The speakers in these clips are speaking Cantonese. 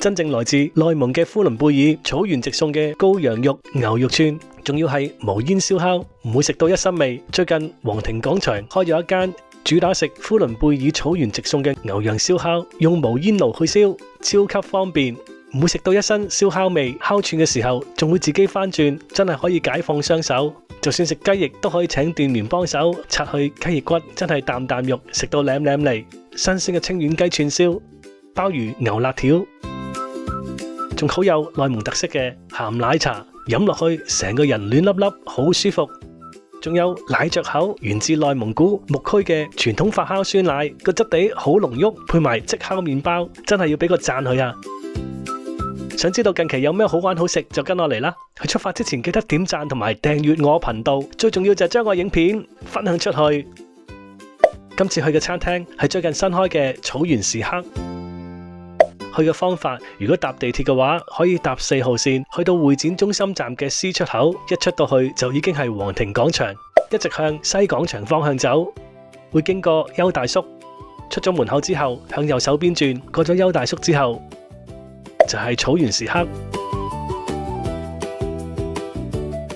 真正來自內蒙嘅呼倫貝爾草原直送嘅羔羊肉、牛肉串，仲要係無煙燒烤，唔會食到一身味。最近皇庭廣場開咗一間主打食呼倫貝爾草原直送嘅牛羊燒烤，用無煙爐去燒，超級方便，唔會食到一身燒烤味。烤串嘅時候仲會自己翻轉，真係可以解放雙手。就算食雞翼都可以請店員幫手拆去雞翼骨，真係啖啖肉食到舐舐脷。新鮮嘅清遠雞串燒、鮑魚牛辣條，仲好有內蒙特色嘅鹹奶茶，飲落去成個人暖粒粒，好舒服。仲有奶着口，源自內蒙古牧區嘅傳統發酵酸奶，個質地好濃郁，配埋即烤麵包，真係要俾個讚佢啊！想知道近期有咩好玩好食，就跟我嚟啦！去出發之前記得點讚同埋訂閱我頻道，最重要就係將我影片分享出去。今次去嘅餐廳係最近新開嘅草原時刻。去嘅方法，如果搭地鐵嘅話，可以搭4號線去到會展中心站嘅 C 出口，一出到去就已經係皇庭廣場，一直向西廣場方向走，會經過邱大叔。出咗門口之後，向右手邊轉，過咗邱大叔之後，就係草原時刻。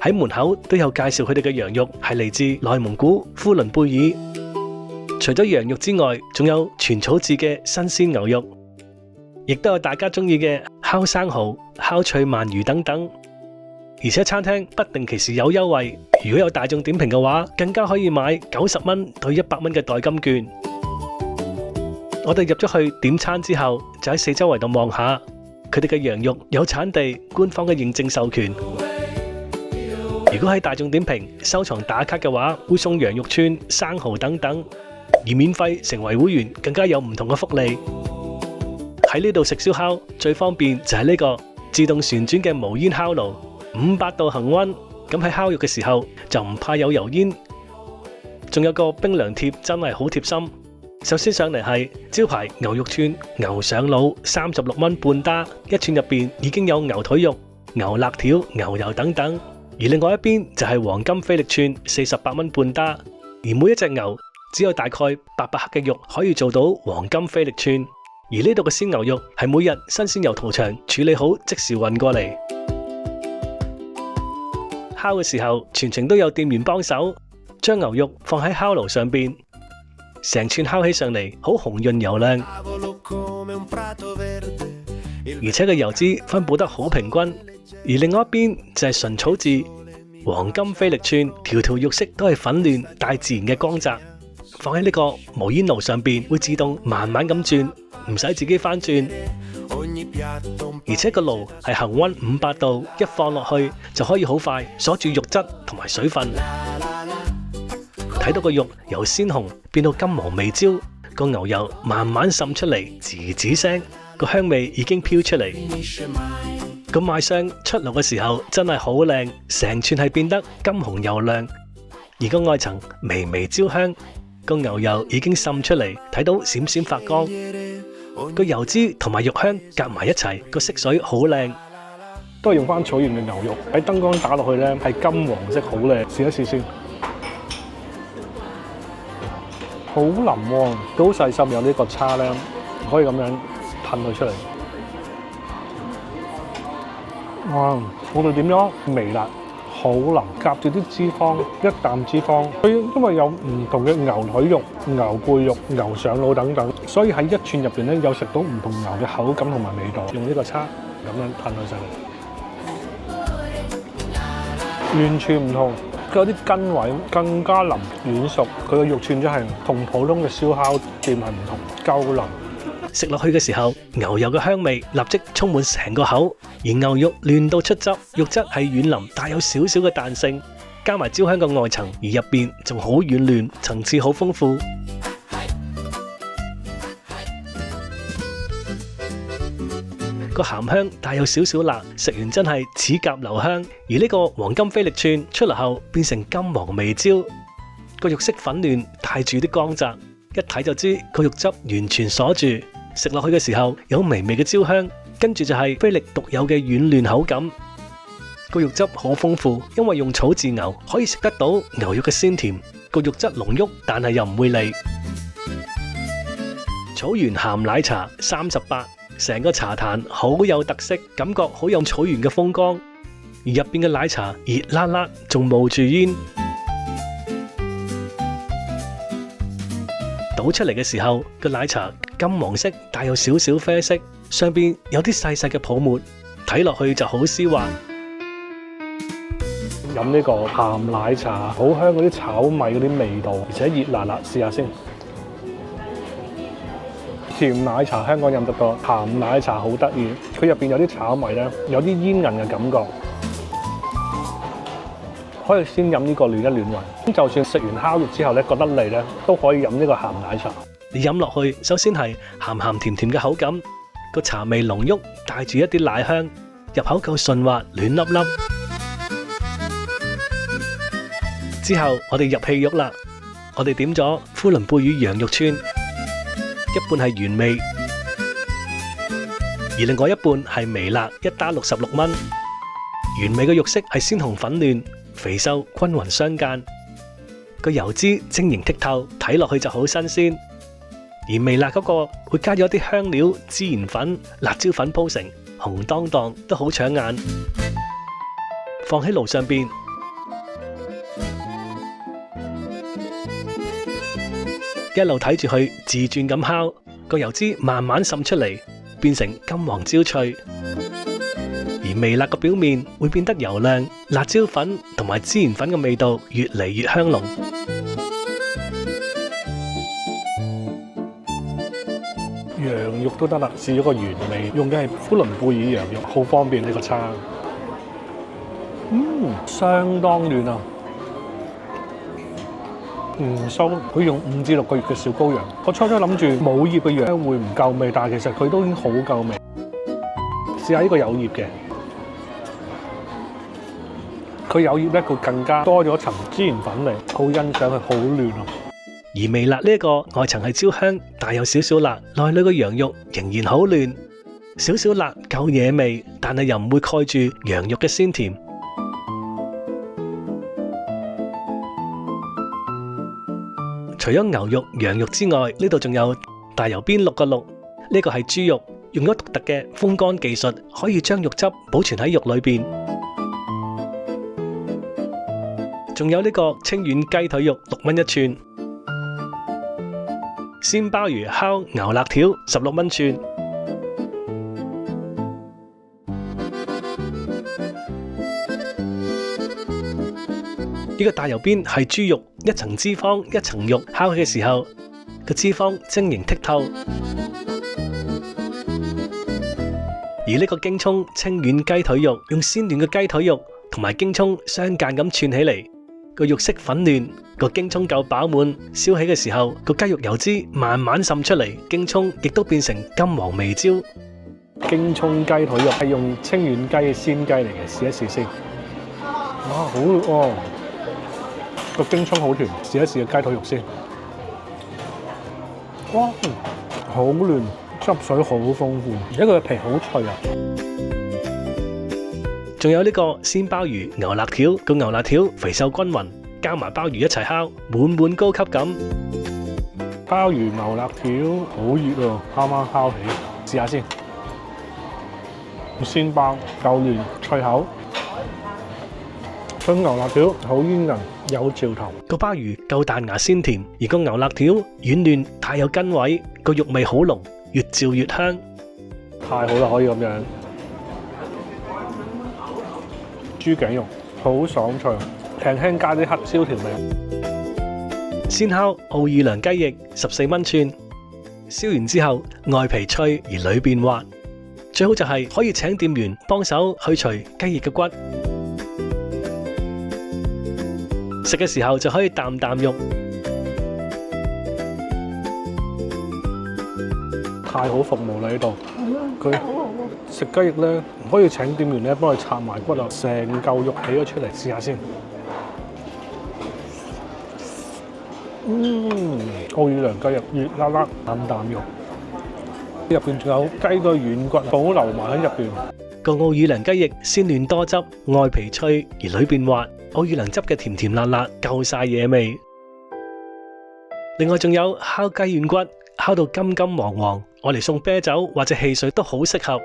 喺門口都有介紹佢哋嘅羊肉係嚟自內蒙古呼倫貝爾。除咗羊肉之外，仲有全草飼嘅新鮮牛肉，亦都有大家中意嘅烤生蠔、烤脆鰻魚等等。而且餐廳不定期時有優惠，如果有大眾點評嘅話，更加可以買90蚊到100蚊嘅代金券。我哋入咗去點餐之後，就喺四周圍度望下，佢哋嘅羊肉有產地官方嘅認證授權。如果喺大眾點評收藏打卡嘅話，會送羊肉串、生蠔等等。而免費成為會員更加有唔同嘅福利。喺呢度食燒烤最方便就係呢個自動旋轉嘅無煙烤爐，500度恒溫，咁喺烤肉嘅時候就唔怕有油煙。仲有個冰涼貼真係好貼心。首先上嚟係招牌牛肉串，牛上腦36蚊半打，一串入邊已經有牛腿肉、牛肋條、牛油等等。而另外一邊就係黃金菲力串，48蚊半打，而每一隻牛只有大概800克嘅肉可以做到黃金菲力串，而呢度嘅鮮牛肉係每日新鮮由屠場處理好即時運過嚟。烤嘅時候全程都有店員幫手，將牛肉放喺烤爐上邊，成串烤起上嚟好紅潤油亮，而且個油脂分布得好平均。而另外一邊就係純草飼黃金菲力串，條條肉色都係粉嫩大自然嘅光澤。放喺呢個無煙爐上邊，會自動慢慢咁轉，唔使自己翻轉。而且個爐係恒溫500度，一放落去就可以好快鎖住肉質同埋水分。睇到個肉由鮮紅變到金黃微焦，個牛油慢慢滲出嚟，吱吱聲，個香味已經飄出嚟。個賣相出爐嘅時候真係好靚，成串係變得金紅油亮，而個外層微微焦香。個牛油已經滲出嚟，睇到閃閃發光，個油脂同埋肉香夾埋一齊，個色水好靚。都係用翻草原嘅牛肉，喺燈光打落去咧係金黃色，好靚。試一試先，好腍喎，都好細心，有呢個叉咧，可以咁樣噴佢出嚟。哇！我哋點咗微辣。好腍，夾住啲脂肪，一啖脂肪。佢因為有唔同嘅牛腿肉、牛背肉、牛上腦等等，所以喺一串入邊咧有食到唔同牛嘅口感同埋味道。用呢個叉咁樣噴佢上嚟，完全唔同。佢有啲筋位更加腍軟熟，佢嘅肉串真係同普通嘅燒烤店係唔同，夠腍。食落去嘅時候，牛油嘅香味立即充滿成個口，而牛肉嫩到出汁，肉質係軟腍，帶有少少嘅彈性，加埋焦香嘅外層，而入邊仲好軟嫩，層次好豐富。個鹹香帶有少少辣，食完真係齒頰留香。而呢個黃金菲力串出嚟後變成金黃微焦，個肉色粉嫩，帶住啲光澤，一睇就知個肉汁完全鎖住。食落去嘅時候有微微嘅焦香，跟住就係菲力獨有嘅軟嫩口感。個肉汁好豐富，因為用草飼牛，可以食得到牛肉嘅鮮甜。個肉質濃郁，但係又唔會膩。草原鹹奶茶38，成個茶壇好有特色，感覺好有草原嘅風光。而入邊嘅奶茶熱辣辣，仲冒住煙，倒出嚟嘅時候，個奶茶金黃色，帶有少少啡色，上邊有啲細細嘅泡沫，睇落去就好絲滑。飲呢個鹹奶茶，好香嗰啲炒米嗰啲味道，而且熱辣辣，試下先。甜奶茶香港飲得多，鹹奶茶好得意，佢入邊有啲炒米咧，有啲煙韌嘅感覺。可以先飲呢個暖一暖胃，就算食完烤肉之後咧覺得膩咧，都可以飲呢個鹹奶茶。你飲落去，首先係鹹鹹甜甜嘅口感，個茶味濃郁，帶住一啲奶香，入口夠順滑，暖粒粒。之後我哋入戲肉啦，我哋點咗呼倫貝爾羊肉串，一半係原味，而另外一半係微辣，一打66蚊。原味嘅肉色係鮮紅粉嫩，肥瘦均勻相間，個油脂晶瑩剔透，睇落去就好新鮮。而微辣嗰個會加咗啲香料、孜然粉、辣椒粉鋪成，紅當當都好搶眼。放喺爐上邊，一路睇住佢自轉咁烤，個油脂慢慢滲出嚟，變成金黃焦脆。而微辣個表面會變得油亮，辣椒粉同埋孜然粉嘅味道越嚟越香濃。羊肉都得啦，試咗個原味，用嘅係呼倫貝爾羊肉，好方便呢個餐。相當嫩啊！唔收，佢用5至6個月嘅小羔羊。我初初諗住冇葉嘅羊會唔夠味，但係其實佢都已經好夠味。試下呢個有葉嘅。佢有葉咧，佢更加多咗層孜然粉味，好欣賞佢，好嫩啊！而微辣呢一個外層係焦香，帶有少少辣，內裏個羊肉仍然好嫩，少少辣夠惹味，但係又唔會蓋住羊肉嘅鮮甜。除咗牛肉、羊肉之外，呢度仲有大油邊6個6，呢個係豬肉，用咗獨特嘅風乾技術，可以將肉汁保存喺肉裏邊。仲有呢個清遠雞腿肉6蚊一串，鮮鮑魚烤牛肋條16蚊串，呢個大油邊係豬肉，一層脂肪一層肉，烤起嘅時候個脂肪晶瑩剔透。而呢個京葱清遠雞腿肉，用鮮嫩嘅雞腿肉同埋京葱相間咁串起嚟。個肉色粉嫩，個京葱夠飽滿，燒起嘅時候個雞肉油脂慢慢滲出嚟，京葱亦都變成金黃微焦。京葱雞腿肉係用清遠雞嘅鮮雞嚟嘅，試一試先。哇，好哦！個京葱好甜，試一試個雞腿肉先。哇，好嫩，汁水好豐富，而且佢嘅皮好脆啊！仲有呢個鮮鮑魚牛肋條，個牛肋條肥瘦均勻，加埋鮑魚一齊烤，滿滿高級感。鮑魚牛肋條好熱啊，啱啱烤起，試下先。鮮鮑夠嫩脆口，佢牛肋條好煙韌有嚼頭。個鮑魚夠彈牙鮮甜，而個牛肋條軟嫩帶有筋位，個肉味好濃，越嚼越香。太好啦，可以咁樣。豬頸肉好爽脆，輕輕加啲黑椒調味。鮮烤奧爾良雞翼14蚊串，燒完之後外皮脆而裏邊滑，最好就係可以請店員幫手去除雞翼嘅骨，食嘅時候就可以啖啖肉。太好服務啦呢度，佢食雞翼咧可以請店員咧幫佢拆埋骨啊，成嚿肉起咗出嚟，試下先。奧爾良雞翼熱辣辣，啖啖肉，入邊仲有雞腿軟骨保留埋喺入邊。個奧爾良雞翼鮮嫩多汁，外皮脆而裏邊滑，奧爾良汁嘅甜甜辣辣夠晒惹味。另外仲有烤雞軟骨，烤到金金黃黃，愛嚟送啤酒或者汽水都好適合。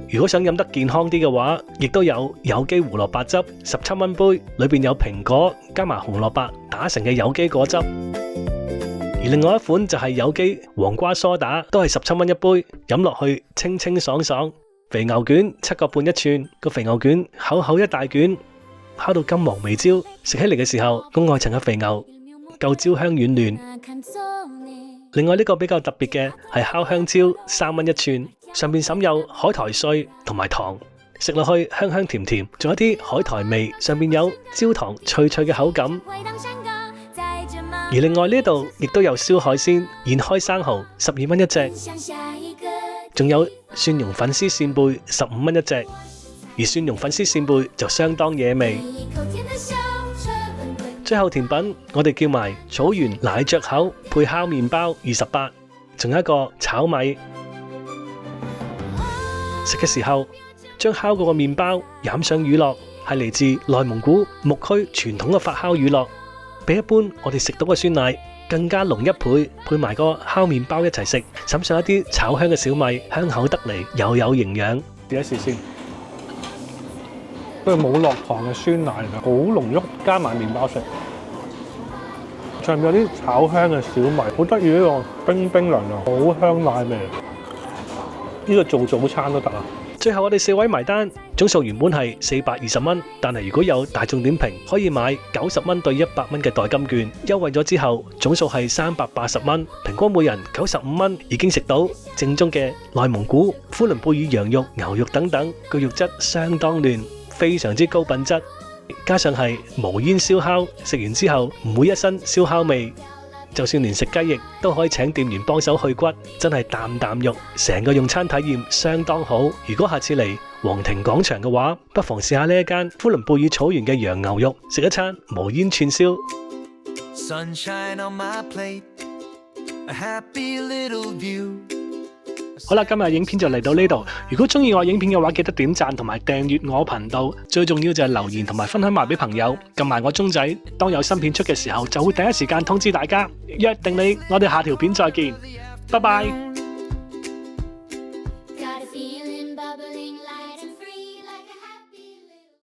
如果想飲得健康啲嘅話，亦都有有機胡蘿蔔汁，17蚊杯，裏邊有蘋果加埋紅蘿蔔打成嘅有機果汁。而另外一款就係有機黃瓜梳打，都係17蚊一杯，飲落去清清爽爽。肥牛卷7個半一串，個肥牛卷厚厚一大卷，烤到金黃微焦，食起嚟嘅時候，個外層嘅肥牛夠焦香軟嫩。另外呢個比較特別嘅係烤香蕉，3蚊一串。上面滲有海苔碎同埋糖，食落去香香甜甜，仲有啲海苔味，上面有焦糖脆脆嘅口感。而另外呢度亦都有燒海鮮，現開生蠔12蚊一隻，仲有蒜蓉粉絲扇貝15蚊一隻，而蒜蓉粉絲扇貝就相當惹味。最後甜品我哋叫埋草原奶雀口配烤麵包28，仲有一個炒米。食嘅時候，將烤過嘅麵包染上乳酪，係嚟自內蒙古牧區傳統嘅發酵乳酪，比一般我哋食到嘅酸奶更加濃1倍，配埋個烤麵包一齊食，滲上一啲炒香嘅小米，香口得嚟又有營養。試一試先，佢冇落糖嘅酸奶嚟，好濃郁，加埋麵包食，上面有啲炒香嘅小米，好得意呢個冰冰涼涼，好香奶味。呢個做早餐都得啊！最後我哋4位埋單，總數原本係420蚊，但係如果有大眾點評，可以買90蚊兌100蚊嘅代金券，優惠咗之後，總數係380蚊，平均每人95蚊，已經食到正宗嘅內蒙古呼倫貝爾羊肉、牛肉等等，個肉質相當嫩，非常之高品質，加上係無煙燒烤，食完之後唔會一身燒烤味。就算連食雞翼都可以請店員幫手去骨，真係啖啖肉，成個用餐體驗相當好。如果下次嚟皇庭廣場嘅話，不妨試下呢一間呼倫貝爾草原嘅羊牛肉，食一餐無煙串燒。好啦，今日影片就嚟到呢度。如果中意我影片嘅話，記得點讚同埋訂閱我頻道。最重要就係留言同埋分享埋俾朋友，撳埋我鐘仔，當有新片出嘅時候，就會第一時間通知大家。約定你，我哋下條片再見，拜拜。